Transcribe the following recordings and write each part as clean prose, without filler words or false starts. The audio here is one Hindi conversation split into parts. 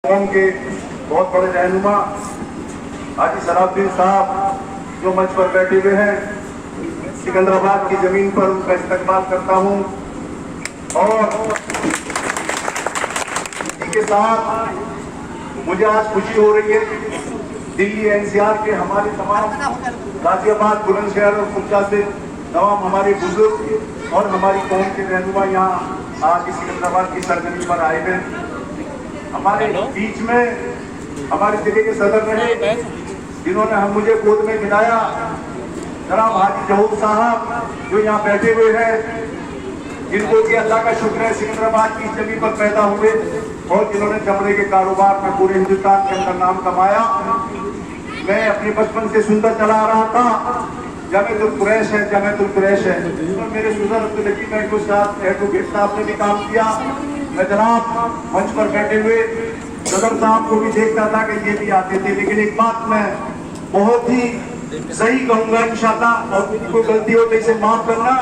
कौम के बहुत बड़े रहनुमा हाजी सलाउद्दीन साहब जो मंच पर बैठे हुए हैं, सिकंदराबाद की जमीन पर उनका इस्तकबाल करता हूं। और इसी के साथ मुझे आज खुशी हो रही है, दिल्ली एनसीआर के हमारे तमाम गाजियाबाद, बुलंदशहर और कुंचा से तमाम हमारे बुजुर्ग और हमारी कौम के रहनुमा यहाँ आज सिकंदराबाद की सरजमीन पर आए हैं। हमारे बीच में हमारे जिले के सदर रहे, जिन्होंने हम मुझे गोद में खिलाया, जनाब हाजी जहूर साहब जो यहाँ बैठे हुए हैं, जिनको कि अल्लाह का शुक्र है सिकंदराबाद की जमीन पर पैदा हुए और जिन्होंने चमड़े के कारोबार में पूरे हिंदुस्तान के अंदर नाम कमाया। मैं अपने बचपन से सुनता चला आ रहा था, जमेतुल कुरैश है, जमेतुल कुरैश है। तो मेरे सुधर एडवोकेट साहब ने भी काम किया। मैं जनाब मंच पर बैठे हुए सदर साहब को भी देखता था कि ये भी आते थे, लेकिन एक बात मैं बहुत ही सही कहूंगा इंशाल्लाह, और किसी को गलती हो तो इसे माफ करना,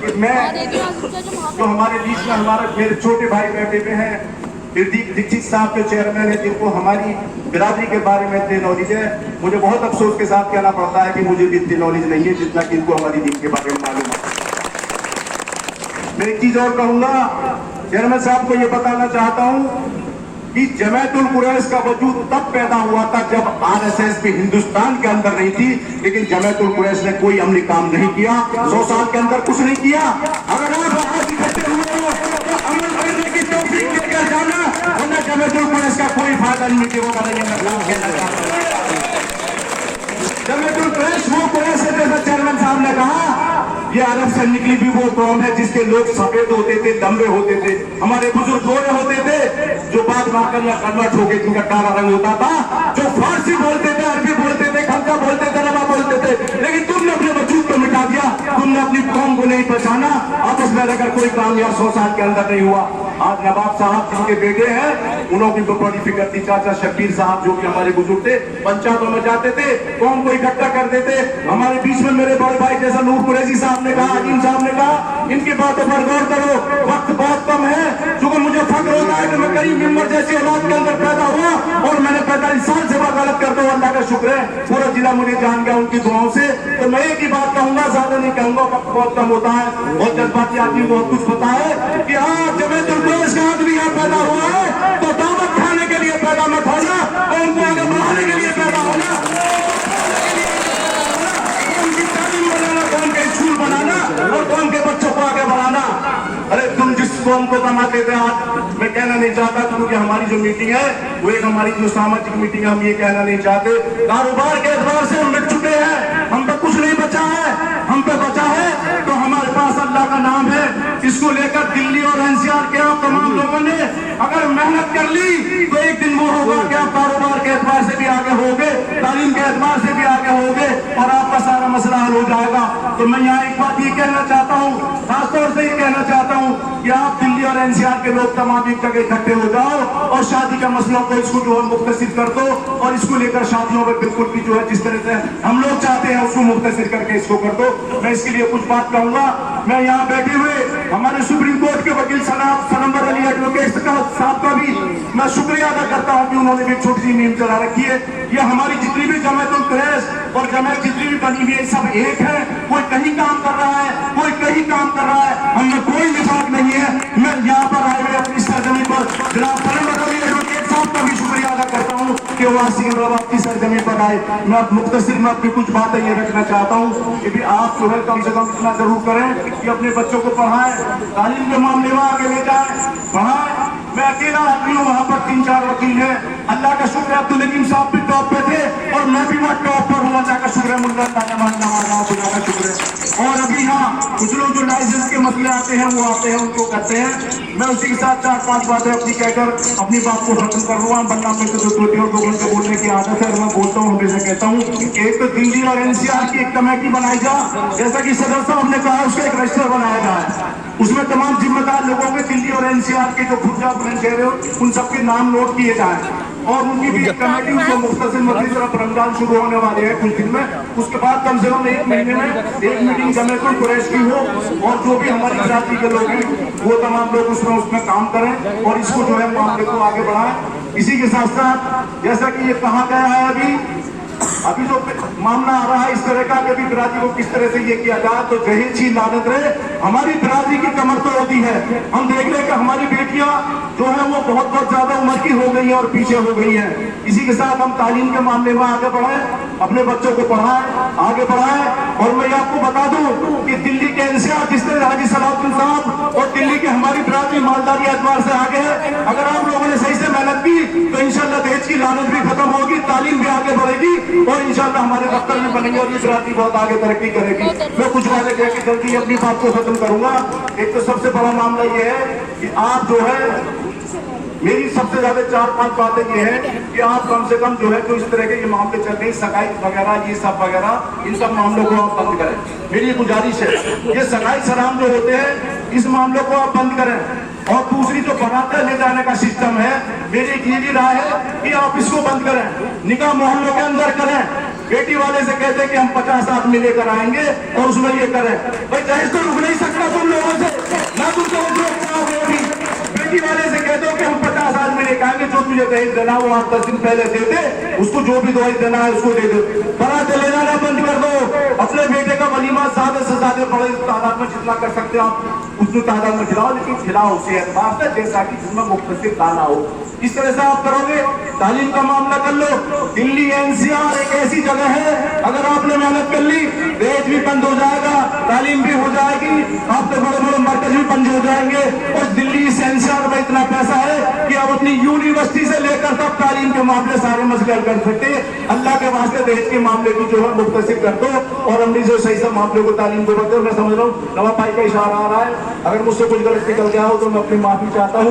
कि मैं जो हमारे बीच में हमारे मेरे छोटे भाई बैठे हुए हैं, दीक्षित साहब जो चेयरमैन है, जिनको हमारी बिरादरी के बारे में इतनी नॉलेज है, मुझे बहुत अफसोस के साथ कहना पड़ता है कि मुझे भी इतनी नॉलेज नहीं है जितना कि इनको हमारी दीन के बारे में मालूम है। मैं एक चीज और कहूंगा, चेयरमैन साहब को ये बताना चाहता हूं कि जमातुल कुरैश का वजूद तब पैदा हुआ था जब आरएसएस भी हिंदुस्तान के अंदर नहीं थी, लेकिन जमातुल कुरैश ने कोई अमली काम नहीं किया, 100 साल के अंदर कुछ नहीं किया। अगर आप आज इकट्ठे हुए हो तो अमल करने की तौफीक लेकर जाना, वरना जमातुल कुरैश का कोई फायदा नहीं होगा। जमातुल कुरैश वो कुरैश है, जैसा चेयरमैन साहब ने कहा, ये अरब से निकली भी वो कौम है जिसके लोग सफेद होते थे, लंबे होते थे, हमारे बुजुर्ग गोरे होते थे, जो बात मारकर या कन्वर्ट होकर जिनका काला रंग होता था, जो फारसी बोलते थे, अरबी बोलते थे, खलका बोलते थे, रबा बोलते थे, लेकिन तुमने अपने वजूद को मिटा दिया, तुमने अपनी कौम को नहीं पहचाना। आपस में अगर कोई काम या 100 साल के अंदर नहीं हुआ। आज नवाब साहब जिनके बेटे हैं, उन्होंने भी बड़ी फिक्र थी। चाचा शब्बीर साहब जो कि हमारे बुजुर्ग थे, पंचायतों में जाते थे, कौम को इकट्ठा कर देते। हमारे बीच में मेरे बड़े भाई जैसा नूर कुरैशी साहब ने कहा, अजीम साहब ने कहा, इनकी बातों पर गौर करो, वक्त बहुत कम है। जो मुझे फख्र होता है कि मैं करीब मिंबर जैसी औलाद के अंदर पैदा हुआ और मैंने 45 साल से गलत कर दो, अल्लाह का शुक्र है पूरा जिला मुझे जान गया उनकी दुआओं से। तो मैं एक ही बात कहूंगा, ज्यादा नहीं कहूंगा, वक्त बहुत कम होता है, बहुत जज्बाती आदमी बहुत कुछ पता है कि हाँ जमातुल कुरैश का आदमी यहाँ पैदा हुआ है तो दावत खाने के लिए पैदा मत होना, और उनको आगे बढ़ाने के लिए पैदा होना, उनकी तालीम बनाना, कौम के स्कूल बनाना और कौम के बच्चों को आगे बढ़ाना। अरे तुम जिस कौम को कमाते थे, आज मैं कहना नहीं चाहता, क्योंकि हमारी जो मीटिंग है वो एक हमारी जो सामाजिक मीटिंग है, हम ये कहना नहीं चाहते। कारोबार के एतबार से हम मिट चुके हैं, हम पे कुछ नहीं बचा है, हम पे बचा है तो हमारे पास अल्लाह का नाम है। इसको लेकर दिल्ली और एनसीआर के आप तमाम लोगों ने अगर मेहनत कर ली तो एक दिन वो होगा कि आप कारोबार के एतबार से भी आगे होगे, तालीम के एतबार से भी आगे होगे और आपका सारा मसला हल हो जाएगा। तो मैं यहाँ एक बात ये कहना चाहता हूँ, खासतौर से ये कहना चाहता हूँ कि आप दिल्ली और एनसीआर के लोग तमाम एक जगह इकट्ठे हो जाओ और शादी का मसला को इसको जो है मुख्तसिर कर दो, और इसको लेकर शादियों में बिल्कुल भी जो है जिस तरह से हम लोग चाहते हैं उसको मुख्तसिर करके इसको कर दो। मैं इसके लिए कुछ बात कहूंगा। मैं यहाँ बैठे हुए हमारे सुप्रीम कोर्ट के वकील सनंबर अली एडवोकेट साहब का भी मैं शुक्रिया अदा करता हूँ कि उन्होंने भी छोटी सी नींद चला रखी है। ये हमारी जितनी भी जमातुल कुरैश और जमात जितनी भी बनी हुई है, सब एक है, कोई कहीं काम कर रहा है, कोई कहीं काम कर रहा है, हमें कोई निफाक नहीं है। मैं यहाँ पर आए हुए अपनी सरजमीन पर जनाब सनंबर अली एडवोकेट साहब का भी शुक्रिया अदा करता हूँ कि वो आज सिकंदराबाद की सरजमीन पर आए। मैं मुख्तसिर में अपनी कुछ बातें ये रखना चाहता हूँ कि भी आप जो है कम से कम इतना जरूर करें कि अपने बच्चों को पढ़ाएं, तालीम के मामले में आगे ले जाए, पढ़ाएं। मैं अकेला आदमी हूँ, वहाँ पर 3-4 वकील हैं, अल्लाह का शुक्र है अब्दुल हकीम साहब भी टॉप पे थे और मैं भी वहाँ टॉप पर हूँ, अल्लाह का शुक्र है, मुल्ला अल्लाह का शुक्र है। और अभी यहाँ कुछ लोग जो लाइसेंस के मसले आते हैं वो आते हैं, उनको करते हैं। मैं उसी के साथ 4-5 बातें अपनी कहकर अपनी बात को खत्म कर रहा हूँ, वरना मेरे को जो 2-3 लोगों के बोलने की आदत है, मैं बोलता हूँ, हमेशा कहता हूँ एक तो दिल्ली और एनसीआर की एक कमेटी बनाई जाए, जैसा कि सदर साहब ने कहा, उसका एक रजिस्टर बनाया जाए, उसमें तमाम जिम्मेदार लोगों के दिल्ली और एनसीआर के जो खुर्जा बुलंदशहर हो उन सबके नाम नोट किए जाए और उनकी भी कमेटी उनको मुख्तसर मजीद तरफ रमजान शुरू होने वाले हैं कुछ दिन में, उसके बाद कम से कम 1 महीने में एक मीटिंग जमातुल कुरैश की हो और जो भी हमारी जाति के लोग हैं वो तमाम लोग उसमें काम करें और इसको जो है मामले को आगे बढ़ाएं। इसी के साथ साथ जैसा कि ये कहा गया है, अभी जो मामला आ रहा है इस तरह का, कभी बिरादरी को किस तरह से ये किया जाए, तो दहेज की लानत रहे। हमारी बिरादरी की कमर तो होती है। हम देख रहे हैं कि हमारी बेटियां जो है वो बहुत ज्यादा उम्र की हो गई है और पीछे हो गई हैं। इसी के साथ हम तालीम के मामले में आगे बढ़े, अपने बच्चों को पढ़ाएं, आगे बढ़ाएं। और मैं आपको बता दूं कि दिल्ली के एनसीआर जिस तरह हाजी सलाउद्दीन साहब और दिल्ली की हमारी बिरादरी मालदारी एतबार से आगे है। अगर आप लोगों ने सही से मेहनत की तो इंशाल्लाह दहेज की लानत भी खत्म होगी, तालीम भी आगे बढ़ेगी और इंशाल्लाह हमारे दफ्तर में बनेंगे और ये बिरादरी बहुत आगे तरक्की करेगी। मैं कुछ वाले कह के जल्दी अपनी बात को खत्म करूंगा। एक तो सबसे बड़ा मामला ये है कि आप जो है, मेरी सबसे ज्यादा 4-5 बातें ये है कि आप कम से कम जो है, जो इस तरह के ये मामले चल रहे हैं, सगाई वगैरह ये सब वगैरह, इन सब मामलों को आप बंद करें। मेरी गुजारिश है, ये सगाई सलाम जो होते हैं इस मामले को आप बंद करें। और दूसरी जो बनाते ले जाने का सिस्टम है, मेरी एक ये भी राय है कि आप इसको बंद करें, निकाह मोहल्लों के अंदर करें। बेटी वाले से कहते हैं कि हम 50 आदमी लेकर आएंगे और उसमें ये करें। भाई दहेज तो रुक नहीं सकता तुम लोगों से, ना तुम तो रोक पाओगे। अभी बेटी वाले से कहते हो कि हम 50 आदमी लेकर आएंगे, जो तुझे दहेज देना वो 8-10 दिन पहले दे दे, उसको जो भी दहेज देना है उसको दे दो। बारात ले जाना बंद कर दो। अपने बेटे का वलीमा ज्यादा से ज्यादा बड़े तादाद में जितना कर सकते हो आप उतनी तादाद में खिलाओ, लेकिन खिलाओ उसे एतबार से जैसा कि जिसमें मुख्तसिर दाना हो। इस तरह से आप करोगे। तालीम का मामला कर लो, दिल्ली एनसीआर एक ऐसी जगह है, अगर आपने मेहनत कर ली दहेज भी बंद हो जाएगा, तालीम भी हो जाएगी, आपके बड़े बड़े मरकज भी बंद हो जाएंगे। और दिल्ली इस एनसीआर में इतना पैसा है कि आप अपनी यूनिवर्सिटी से लेकर तब तालीम के मामले सारे मसले हल कर सकते हैं। अल्लाह के वास्ते दहेज के मामले की जो है मुख्तसिर कर दो और हमने जो सही से मामले को तालीम को बढ़ते। मैं समझ रहा हूँ नवाब भाई का इशारा आ रहा है, अगर मुझसे कुछ गलत निकल गया हो तो मैं अपनी माफी चाहता हूँ।